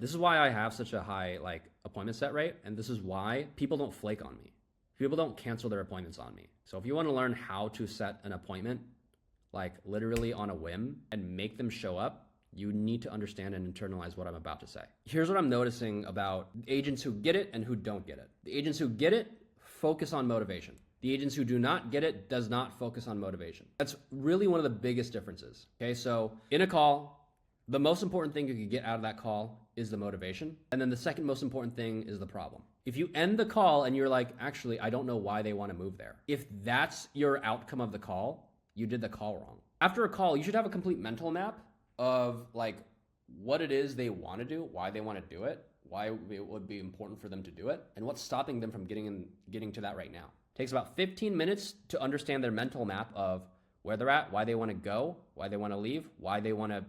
This is why I have such a high like appointment set rate, and this is why people don't flake on me. People don't cancel their appointments on me. So if you want to learn how to set an appointment, like literally on a whim, and make them show up, you need to understand and internalize what I'm about to say. Here's what I'm noticing about agents who get it and who don't get it. The agents who get it focus on motivation. The agents who do not get it does not focus on motivation. That's really one of the biggest differences. Okay, so in a call, the most important thing you can get out of that call is the motivation. And then the second most important thing is the problem. If you end the call and you're like, actually, I don't know why they want to move there. If that's your outcome of the call, you did the call wrong. After a call, you should have a complete mental map of like what it is they want to do, why they want to do it, why it would be important for them to do it, and what's stopping them from getting to that right now. It takes about 15 minutes to understand their mental map of where they're at, why they want to go, why they want to leave, why they want to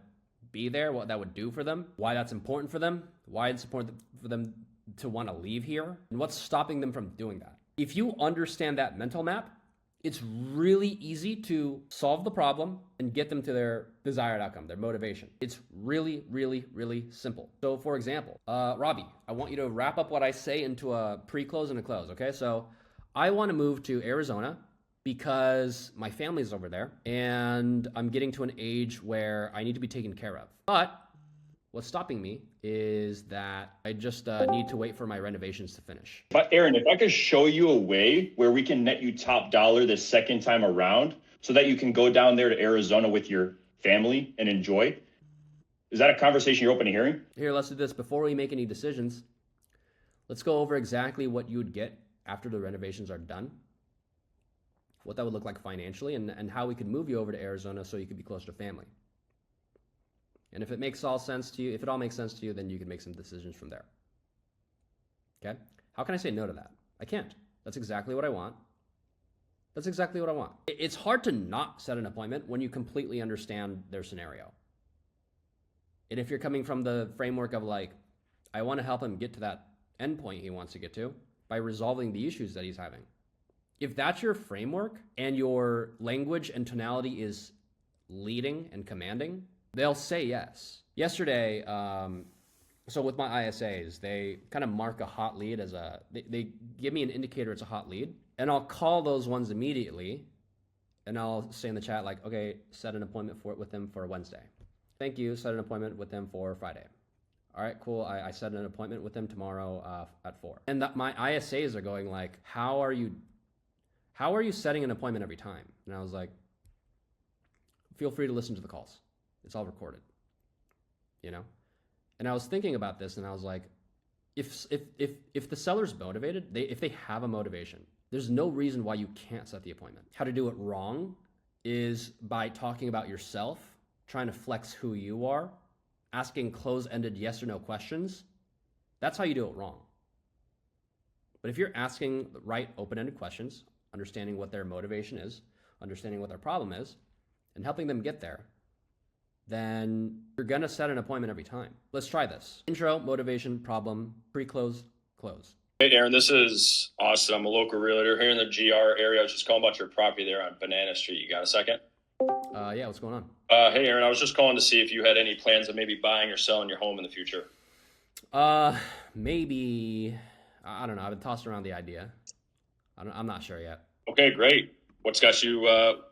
be there, what that would do for them, why that's important for them, why it's important for them to want to leave here, and what's stopping them from doing that. If you understand that mental map, it's really easy to solve the problem and get them to their desired outcome, their motivation. It's really, really, really simple. So for example, Robbie, I want you to wrap up what I say into a pre-close and a close, okay? So I want to move to Arizona because my family's over there and I'm getting to an age where I need to be taken care of. But what's stopping me is that I just need to wait for my renovations to finish. But Aaron, if I could show you a way where we can net you top dollar the second time around so that you can go down there to Arizona with your family and enjoy, is that a conversation you're open to hearing? Here, let's do this. Before we make any decisions, let's go over exactly what you would get after the renovations are done, what that would look like financially, and how we could move you over to Arizona so you could be closer to family. And if it makes all sense to you, if it all makes sense to you, then you can make some decisions from there. Okay? How can I say no to that? I can't. That's exactly what I want. That's exactly what I want. It's hard to not set an appointment when you completely understand their scenario. And if you're coming from the framework of like, I want to help him get to that endpoint he wants to get to by resolving the issues that he's having. If that's your framework and your language and tonality is leading and commanding, they'll say yes. Yesterday, so with my ISAs, they kind of mark a hot lead as they give me an indicator it's a hot lead, and I'll call those ones immediately, and I'll say in the chat like, okay, set an appointment with them for Wednesday. Thank you, set an appointment with them for Friday. All right, cool, I set an appointment with them tomorrow at 4. And my ISAs are going like, how are you setting an appointment every time? And I was like, feel free to listen to the calls. It's all recorded, you know? And I was thinking about this and I was like, if the seller's motivated, if they have a motivation, there's no reason why you can't set the appointment. How to do it wrong is by talking about yourself, trying to flex who you are, asking close-ended yes or no questions. That's how you do it wrong. But if you're asking the right open-ended questions, understanding what their motivation is, understanding what their problem is, and helping them get there, then you're gonna set an appointment every time. Let's try this. Intro, motivation, problem, pre-close, close. Hey Aaron, this is Austin. I'm a local realtor here in the GR area. I was just calling about your property there on Banana Street. You got a second? Yeah, what's going on? Hey Aaron, I was just calling to see if you had any plans of maybe buying or selling your home in the future. Maybe, I don't know. I've been tossing around the idea. I'm not sure yet. Okay, great. What's got you,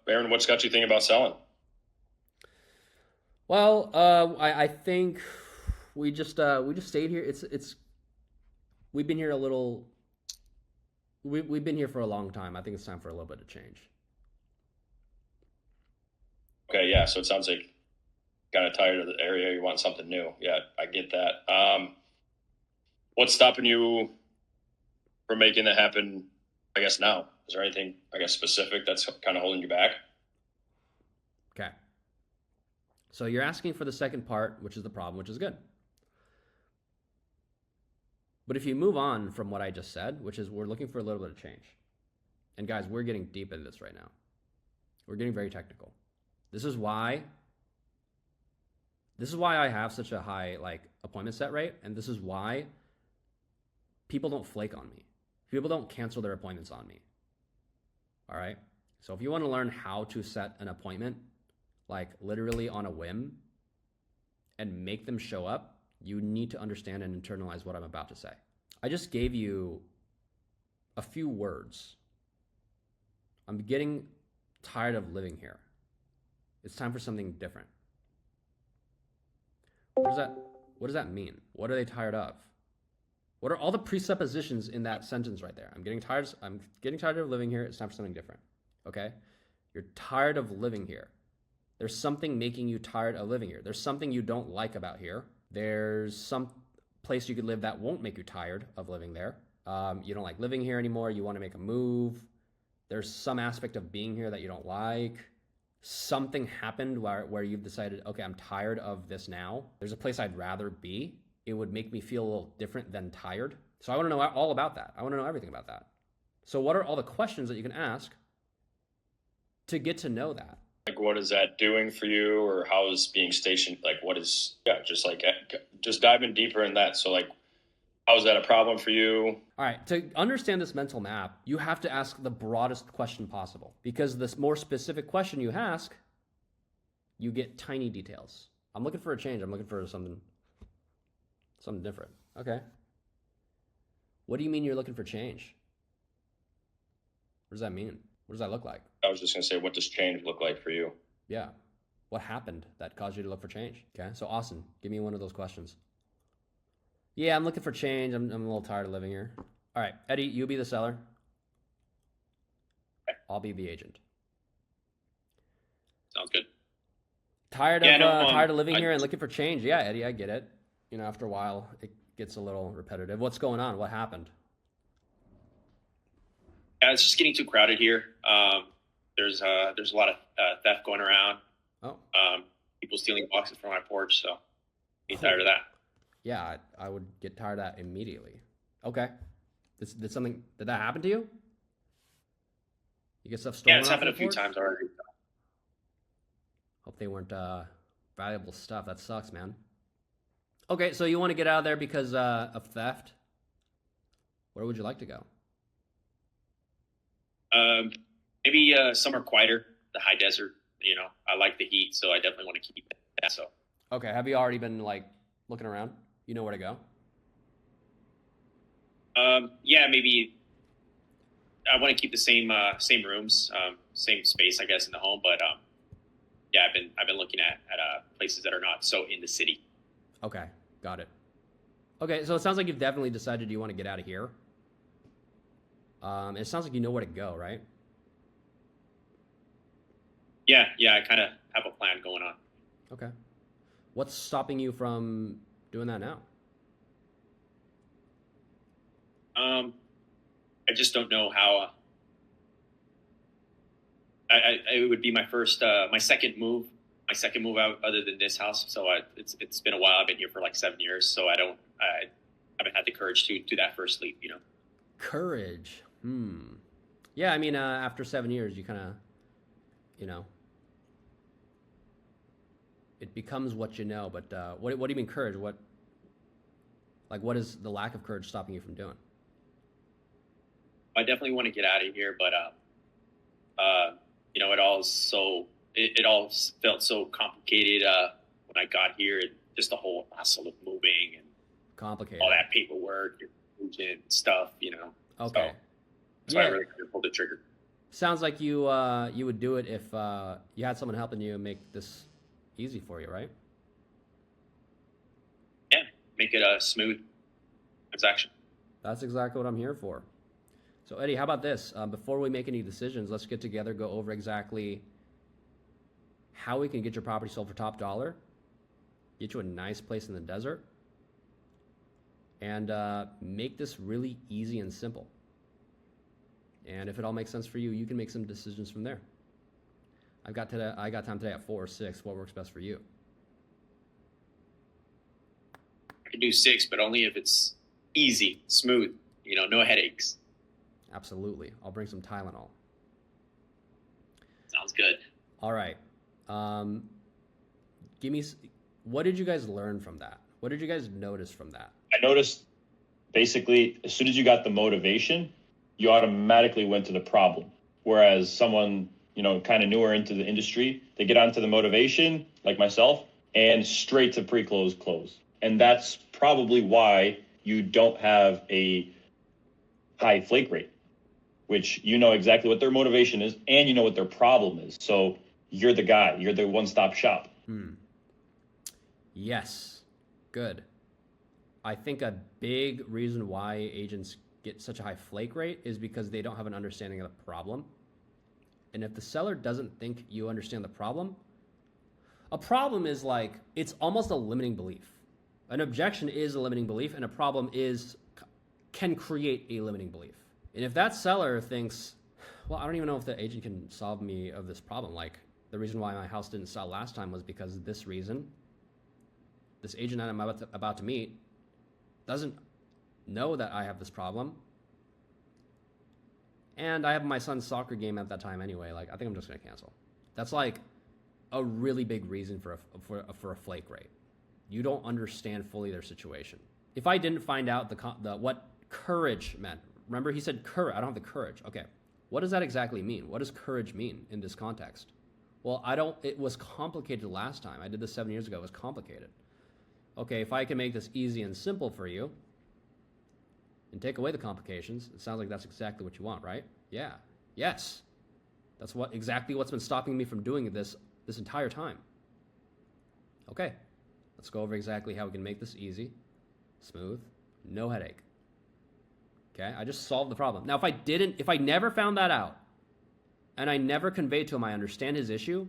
Aaron, what's got you thinking about selling? Well, I think we just stayed here. We've been here we've been here for a long time. I think it's time for a little bit of change. Okay, yeah. So it sounds like kind of tired of the area. You want something new. Yeah, I get that. What's stopping you from making that happen, I guess, now? Is there anything, I guess, specific that's kind of holding you back? Okay. So you're asking for the second part, which is the problem, which is good. But if you move on from what I just said, which is we're looking for a little bit of change. And guys, we're getting deep into this right now. We're getting very technical. This is why I have such a high appointment set rate, and this is why people don't flake on me. People don't cancel their appointments on me. All right? So if you want to learn how to set an appointment literally on a whim and make them show up, You need to understand and internalize what I'm about to say. I just gave you a few words. I'm getting tired of living here. It's time for something different. What does that mean? What are they tired of? What are all the presuppositions in that sentence right there? I'm getting tired of living here. It's time for something different. Okay? You're tired of living here. There's something making you tired of living here. There's something you don't like about here. There's some place you could live that won't make you tired of living there. You don't like living here anymore. You want to make a move. There's some aspect of being here that you don't like. Something happened where you've decided, okay, I'm tired of this now. There's a place I'd rather be. It would make me feel a little different than tired. So I want to know all about that. I want to know everything about that. So what are all the questions that you can ask to get to know that? Like, what is that doing for you, or how is being stationed? Like, what is, just diving deeper in that. So like, how is that a problem for you? All right, to understand this mental map, you have to ask the broadest question possible, because the more specific question you ask, you get tiny details. I'm looking for a change. I'm looking for something different. Okay. What do you mean you're looking for change? What does that mean? What does that look like? I was just going to say, what does change look like for you? Yeah. What happened that caused you to look for change? Okay, so Austin, give me one of those questions. Yeah, I'm looking for change. I'm a little tired of living here. All right, Eddie, you be the seller. I'll be the agent. Sounds good. Tired of living here and looking for change. Yeah, Eddie, I get it. You know, after a while, it gets a little repetitive. What's going on? What happened? Yeah, it's just getting too crowded here. There's a lot of theft going around. Oh. People stealing boxes from my porch. So, I'm tired of that. Yeah, I would get tired of that immediately. Okay. Did that happen to you? You get stuff stolen? Yeah, it's happened a few times already. Hope they weren't valuable stuff. That sucks, man. Okay, so you want to get out of there because of theft? Where would you like to go? Maybe somewhere quieter, the high desert. You know, I like the heat, so I definitely want to keep that. So. Okay, have you already been like looking around? You know where to go? Yeah, maybe. I want to keep the same rooms, same space, I guess, in the home. But yeah, I've been looking at places that are not so in the city. Okay, got it. Okay, so it sounds like you've definitely decided you want to get out of here. It sounds like you know where to go, right? Yeah, I kind of have a plan going on. Okay. What's stopping you from doing that now? I just don't know how. It would be my second move out other than this house. So it's been a while. I've been here for like 7 years. So I haven't had the courage to do that first leap. You know. Courage. Yeah, I mean, after 7 years, you kind of, you know, it becomes what you know. But what do you mean courage? What is the lack of courage stopping you from doing? I definitely want to get out of here, but you know, it all felt so complicated when I got here, and just the whole hassle of moving and complicated, all that paperwork and stuff. You know. Okay. So I really kind of pulled the trigger. Sounds like you would do it if you had someone helping you and make this easy for you, right? Yeah, make it a smooth transaction. That's exactly what I'm here for. So Eddie, how about this? Before we make any decisions, let's get together, go over exactly how we can get your property sold for top dollar, get you a nice place in the desert, and make this really easy and simple. And if it all makes sense for you, you can make some decisions from there. I got time today at 4 or 6. What works best for you? I can do 6, but only if it's easy, smooth. You know, no headaches. Absolutely. I'll bring some Tylenol. Sounds good. All right. What did you guys learn from that? What did you guys notice from that? I noticed basically as soon as you got the motivation, you automatically went to the problem. Whereas someone, you know, kind of newer into the industry, they get onto the motivation, like myself, and straight to pre-close close. And that's probably why you don't have a high flake rate, which you know exactly what their motivation is and you know what their problem is. So you're the guy, you're the one-stop shop. Yes. Good. I think a big reason why agents get such a high flake rate is because they don't have an understanding of the problem. And if the seller doesn't think you understand the problem, a problem is like, it's almost a limiting belief. An objection is a limiting belief, and a problem can create a limiting belief. And if that seller thinks, well, I don't even know if the agent can solve me of this problem. Like, the reason why my house didn't sell last time was because of this reason. This agent that I'm about to meet doesn't know that I have this problem. And I have my son's soccer game at that time anyway. Like, I think I'm just going to cancel. That's like a really big reason for a flake rate. You don't understand fully their situation. If I didn't find out what courage meant, remember he said courage. I don't have the courage. Okay, what does that exactly mean? What does courage mean in this context? Well, it was complicated last time. I did this 7 years ago. It was complicated. Okay, if I can make this easy and simple for you and take away the complications, it sounds like that's exactly what you want, right? Yeah. Yes. That's exactly what's been stopping me from doing this entire time. Okay. Let's go over exactly how we can make this easy, smooth, no headache. Okay? I just solved the problem. Now, if I never found that out, and I never conveyed to him I understand his issue,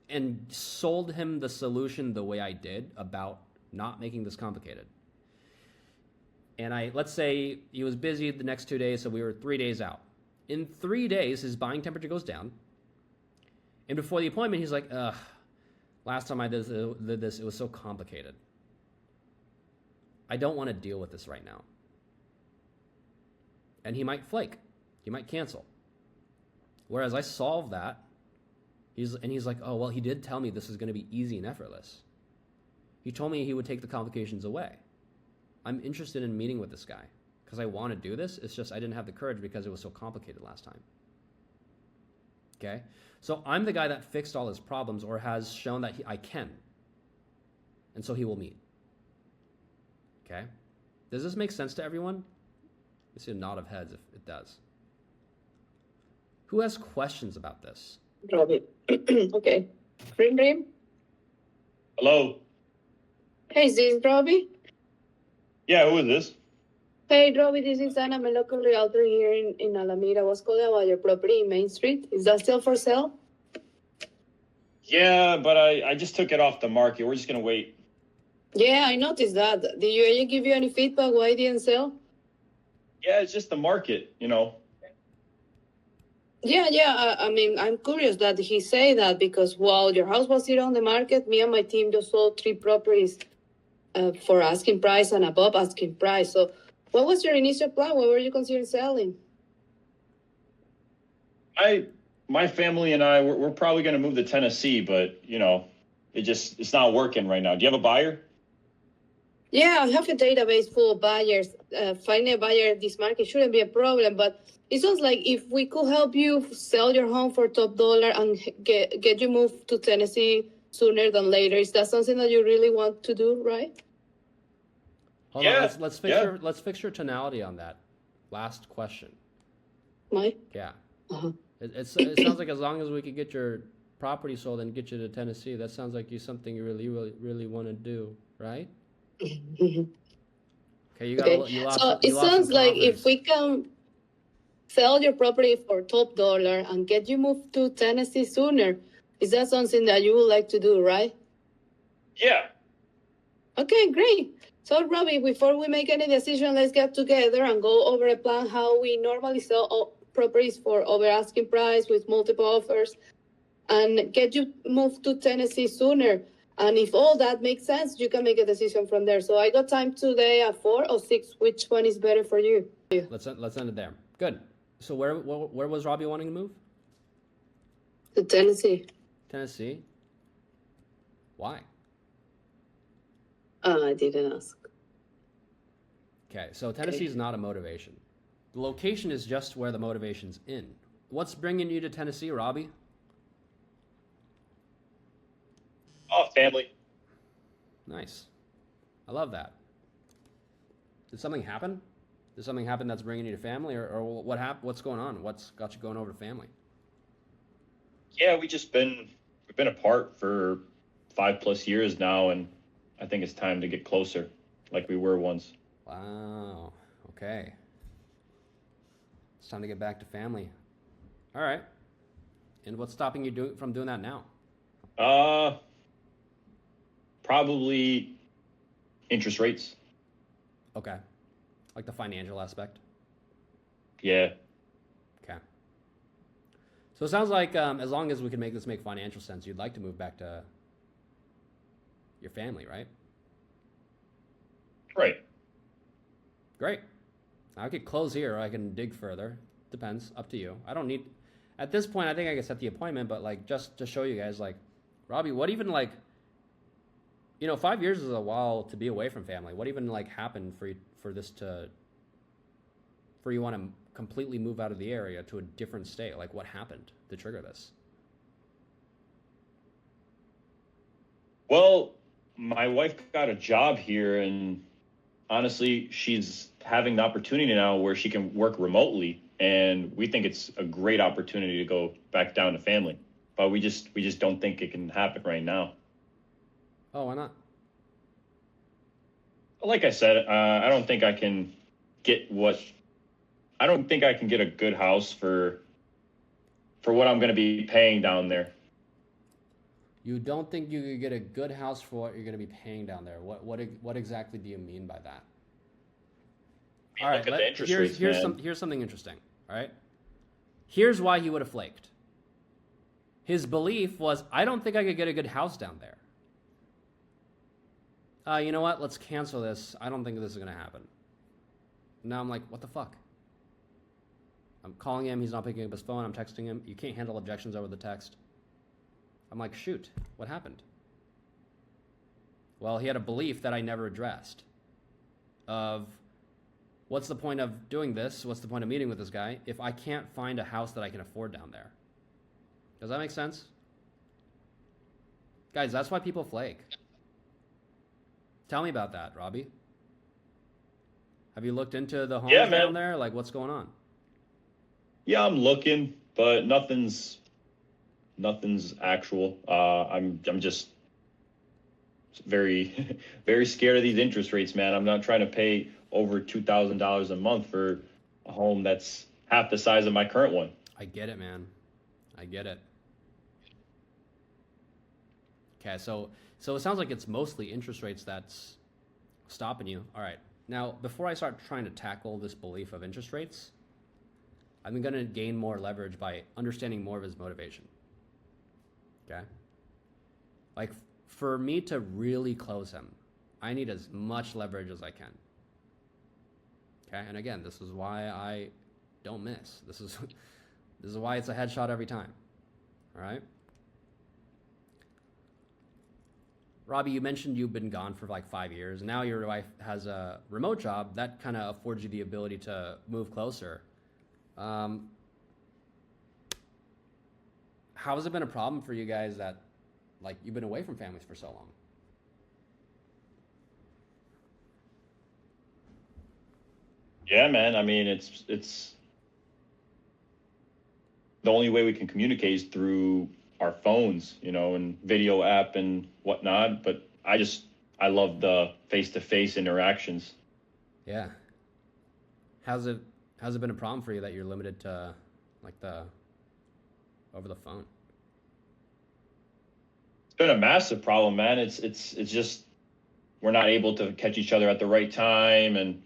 and sold him the solution the way I did about not making this complicated. And let's say he was busy the next 2 days, so we were 3 days out. In 3 days, his buying temperature goes down. And before the appointment, he's like, ugh, last time I did this, it was so complicated. I don't want to deal with this right now. And he might flake. He might cancel. Whereas I solved that. He's like, oh, well, he did tell me this is going to be easy and effortless. He told me he would take the complications away. I'm interested in meeting with this guy because I want to do this. It's just I didn't have the courage because it was so complicated last time. Okay? So I'm the guy that fixed all his problems or has shown that I can. And so he will meet. Okay? Does this make sense to everyone? I see a nod of heads if it does. Who has questions about this? Robbie. Okay. Ring. Hello? Hey, is this Robbie? Yeah, who is this? Hey, Robbie, this is Anna. I'm a local realtor here in Alameda. I was calling about your property in Main Street. Is that still for sale? Yeah, but I just took it off the market. We're just going to wait. Yeah, I noticed that. Did your agent give you any feedback why it didn't sell? Yeah, it's just the market, you know. Yeah. I mean, I'm curious that he say that because while your house was here on the market, me and my team just sold 3 properties for asking price and above asking price. So what was your initial plan? What were you considering selling? My family and I, we're probably going to move to Tennessee, but, you know, it's not working right now. Do you have a buyer? Yeah, I have a database full of buyers. Finding a buyer in this market shouldn't be a problem, but it sounds like if we could help you sell your home for top dollar and get you moved to Tennessee sooner than later, is that something that you really want to do, right? Hold on, let's fix your tonality on that last question. Mike? Yeah. Uh-huh. It sounds like as long as we could get your property sold and get you to Tennessee, that sounds like something you really want to do, right? Mm-hmm. Okay, you lost. So it sounds like if we can sell your property for top dollar and get you moved to Tennessee sooner, is that something that you would like to do, right? Yeah. Okay, great. So, Robbie, before we make any decision, let's get together and go over a plan how we normally sell properties for over asking price with multiple offers and get you moved to Tennessee sooner. And if all that makes sense, you can make a decision from there. So I got time today at 4 or 6. Which one is better for you? Let's end it there. Good. So where was Robbie wanting to move? To Tennessee. Tennessee. Why? I didn't ask. Okay, so Tennessee is not a motivation. The location is just where the motivation's in. What's bringing you to Tennessee, Robbie? Oh, family. Nice. I love that. Did something happen? Did something happen that's bringing you to family, or what happened? What's going on? What's got you going over to family? Yeah, we've been apart for 5+ years now, and I think it's time to get closer, like we were once. Wow. Okay. It's time to get back to family. All right. And what's stopping you from doing that now? Probably interest rates. Okay. Like the financial aspect. Yeah. Okay. So it sounds like as long as we can make this make financial sense, you'd like to move back to your family, right? Right. Great. I could close here, or I can dig further. Depends. Up to you. I don't need. At this point, I think I can set the appointment, but like just to show you guys, like, Robbie, what even like, 5 years is a while to be away from family. What even like happened for you want to completely move out of the area to a different state? Like, what happened to trigger this? Well, my wife got a job here, and honestly, she's having the opportunity now where she can work remotely, and we think it's a great opportunity to go back down to family. But we just don't think it can happen right now. Oh, why not? Like I said, I don't think I can get a good house for what I'm going to be paying down there. You don't think you could get a good house for what you're going to be paying down there? What exactly do you mean by that? I mean, look at the interest rates, here's something interesting. All right, here's why he would have flaked. His belief was, I don't think I could get a good house down there. You know what? Let's cancel this. I don't think this is going to happen. Now I'm like, what the fuck? I'm calling him. He's not picking up his phone. I'm texting him. You can't handle objections over the text. I'm like, shoot, what happened? Well, he had a belief that I never addressed. Of, what's the point of doing this? What's the point of meeting with this guy if I can't find a house that I can afford down there? Does that make sense? Guys, that's why people flake. Tell me about that, Robbie. Have you looked into the homes down there? Like, what's going on? Yeah, I'm looking, but nothing's actual. I'm just very very scared of these interest rates, man. I'm not trying to pay over $2,000 a month for a home that's half the size of my current one. I get it, man. I get it. Okay, so it sounds like it's mostly interest rates that's stopping you. All right. Now, before I start trying to tackle this belief of interest rates, I'm going to gain more leverage by understanding more of his motivation. Okay? Like, for me to really close him, I need as much leverage as I can. Okay? And again, this is why I don't miss. This is why it's a headshot every time. All right? Robbie, you mentioned you've been gone for like 5 years. Now your wife has a remote job. That kind of affords you the ability to move closer. How has it been a problem for you guys that, like, you've been away from families for so long? Yeah, man. I mean, it's the only way we can communicate is through our phones, and video app and whatnot. But I love the face-to-face interactions. Yeah. How's it been a problem for you that you're limited to like the over the phone? It's been a massive problem, man. It's just we're not able to catch each other at the right time, and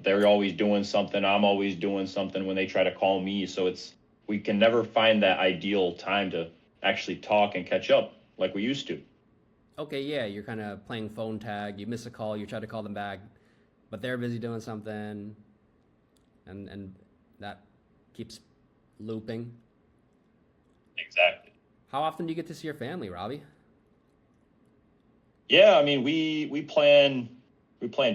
they're always doing something. I'm always doing something when they try to call me. So we can never find that ideal time to actually talk and catch up like we used to. Okay, yeah, you're kind of playing phone tag. You miss a call, you try to call them back, but they're busy doing something, and that keeps looping. Exactly. How often do you get to see your family, Robbie? Yeah, I mean, we plan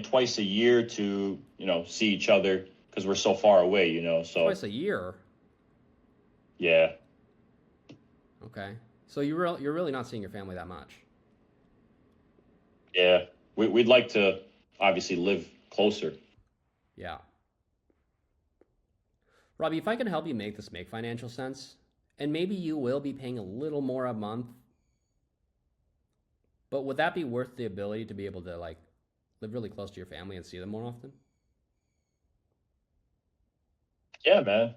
twice a year to see each other because we're so far away. So twice a year. Yeah. Okay, so you're really not seeing your family that much. Yeah, we'd like to obviously live closer. Yeah. Robbie, if I can help you make this make financial sense, and maybe you will be paying a little more a month, but would that be worth the ability to be able to like live really close to your family and see them more often? Yeah, man.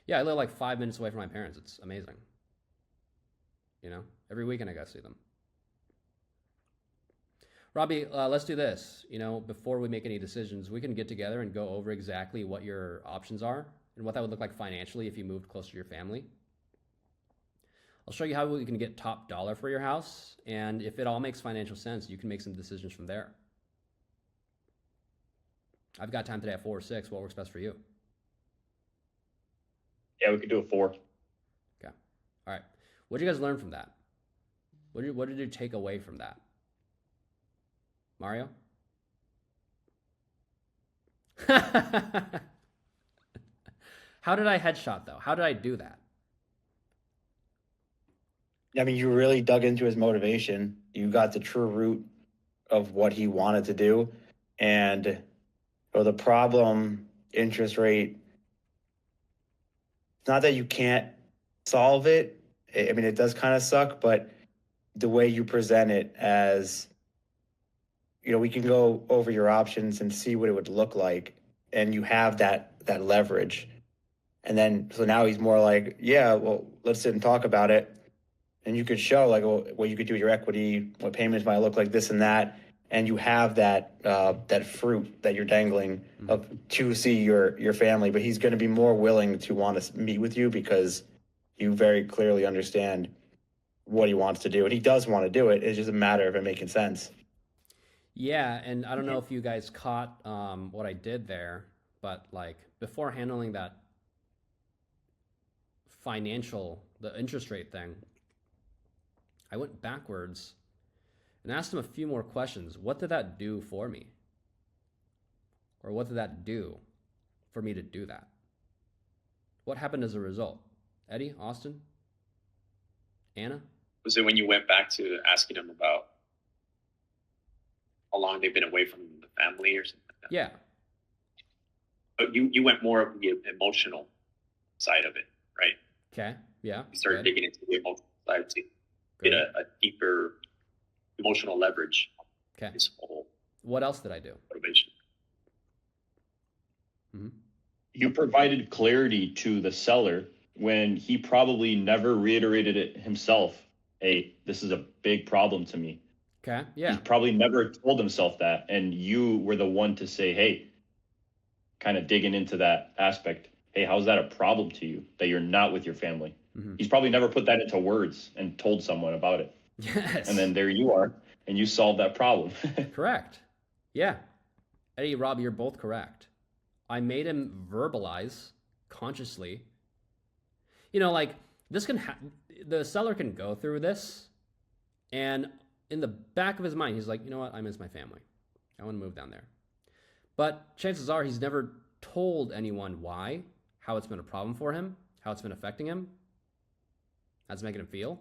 Yeah, I live like 5 minutes away from my parents. It's amazing. You know, every weekend I gotta see them. Robbie, let's do this. You know, before we make any decisions, we can get together and go over exactly what your options are and what that would look like financially if you moved closer to your family. I'll show you how we can get top dollar for your house, and if it all makes financial sense, you can make some decisions from there. I've got time today at 4 or 6. What works best for you? Yeah, we could do a 4. Okay. All right. What did you guys learn from that? What did you take away from that? Mario? How did I headshot, though? How did I do that? I mean, you really dug into his motivation. You got the true root of what he wanted to do. And the problem, interest rate, it's not that you can't solve it. I mean, it does kind of suck, but the way you present it as, we can go over your options and see what it would look like. And you have that leverage. And then, so now he's more like, yeah, well, let's sit and talk about it. And you could show like what you could do with your equity, what payments might look like, this and that. And you have that fruit that you're dangling to see your family. But he's going to be more willing to want to meet with you because you very clearly understand what he wants to do. And he does want to do it. It's just a matter of it making sense. Yeah, and I don't know if you guys caught what I did there, but like before handling that the interest rate thing, I went backwards and asked him a few more questions. What did that do for me? Or what did that do for me to do that? What happened as a result? Eddie, Austin, Anna? Was it when you went back to asking them about how long they've been away from the family or something like that? Yeah. But you went more of the emotional side of it, right? Okay. Yeah. You started Good. digging into the emotional side to Good. get a deeper emotional leverage. Okay. This whole What else did I do? motivation. Mm-hmm. You provided clarity to the seller when he probably never reiterated it himself. Hey, this is a big problem to me. Okay. Yeah. He probably never told himself that. And you were the one to say, hey, kind of digging into that aspect. Hey, how's that a problem to you that you're not with your family? Mm-hmm. He's probably never put that into words and told someone about it. Yes. And then there you are, and you solved that problem. Correct. Yeah. Eddie, Rob, you're both correct. I made him verbalize consciously. Like this the seller can go through this, and in the back of his mind, he's like, you know what? I miss my family. I want to move down there. But chances are he's never told anyone why, how it's been a problem for him, how it's been affecting him, how it's making him feel.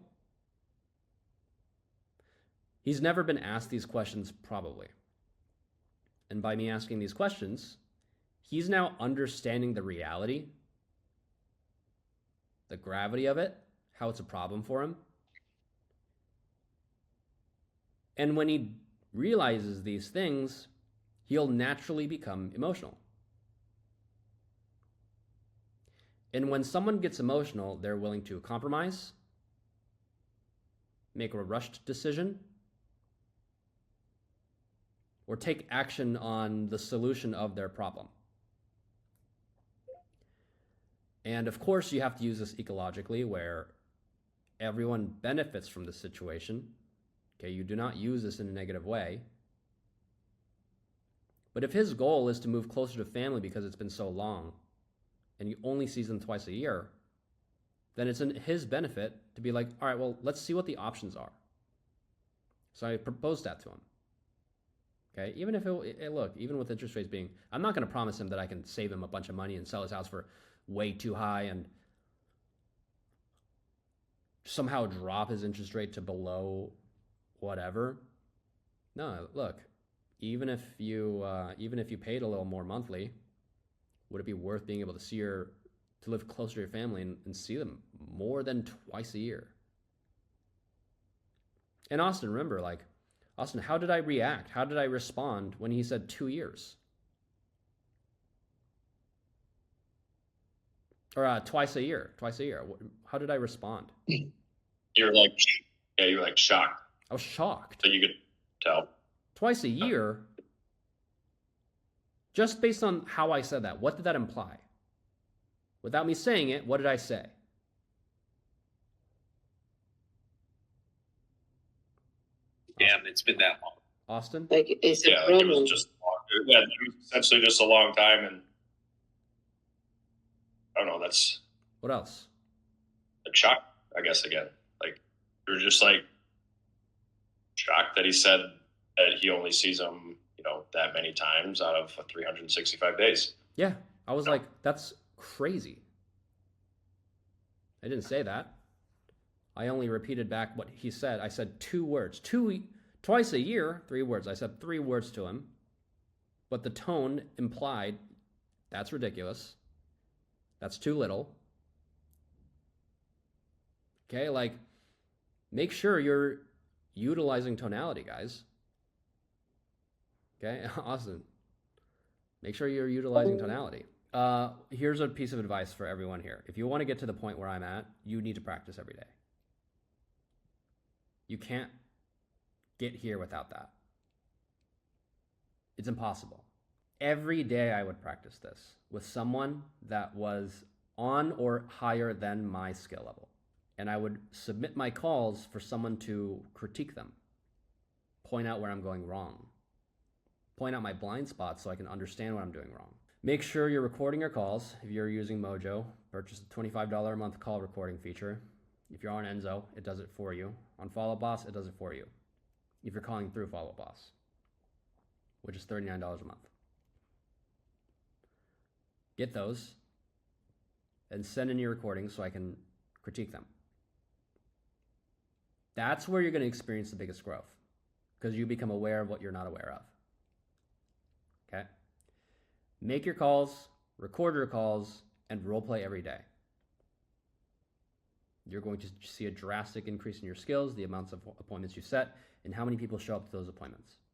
He's never been asked these questions, probably. And by me asking these questions, he's now understanding the reality, the gravity of it, how it's a problem for him. And when he realizes these things, he'll naturally become emotional. And when someone gets emotional, they're willing to compromise, make a rushed decision, or take action on the solution of their problem. And of course, you have to use this ecologically, where everyone benefits from the situation. Okay, you do not use this in a negative way. But if his goal is to move closer to family because it's been so long, and you only see them twice a year, then it's in his benefit to be like, all right, well, let's see what the options are. So I proposed that to him. Okay, even if even with interest rates being, I'm not going to promise him that I can save him a bunch of money and sell his house for way too high and somehow drop his interest rate to below whatever. No, look, even if you paid a little more monthly, would it be worth being able to to live closer to your family and see them more than twice a year? And Austin, remember, like, Austin, how did I react? How did I respond when he said 2 years? Or twice a year. How did I respond? You're like, yeah, you're like shocked. I was shocked. So you could tell. Twice a year? Just based on how I said that, what did that imply? Without me saying it, what did I say? Damn, it's been that long. Austin? Like, it's a Yeah, like it problem. was just yeah, it was essentially just a long time, and I don't know. That's What else? a shock, I guess. Again, like you're just like shocked that he said that he only sees them, that many times out of 365 days. Yeah, I was like, that's crazy. I didn't say that. I only repeated back what he said. I said 2 words. Twice a year, 3 words. I said 3 words to him. But the tone implied, that's ridiculous. That's too little. Okay, like, make sure you're utilizing tonality, guys. Okay, Austin. Make sure you're utilizing tonality. Here's a piece of advice for everyone here. If you want to get to the point where I'm at, you need to practice every day. You can't get here without that. It's impossible. Every day I would practice this with someone that was on or higher than my skill level. And I would submit my calls for someone to critique them, point out where I'm going wrong, point out my blind spots so I can understand what I'm doing wrong. Make sure you're recording your calls. If you're using Mojo, purchase the $25 a month call recording feature. If you're on Enzo, it does it for you. On Follow Boss, it does it for you. If you're calling through Follow Boss, which is $39 a month. Get those and send in your recordings so I can critique them. That's where you're going to experience the biggest growth, because you become aware of what you're not aware of. Okay? Make your calls, record your calls, and role play every day. You're going to see a drastic increase in your skills, the amounts of appointments you set, and how many people show up to those appointments.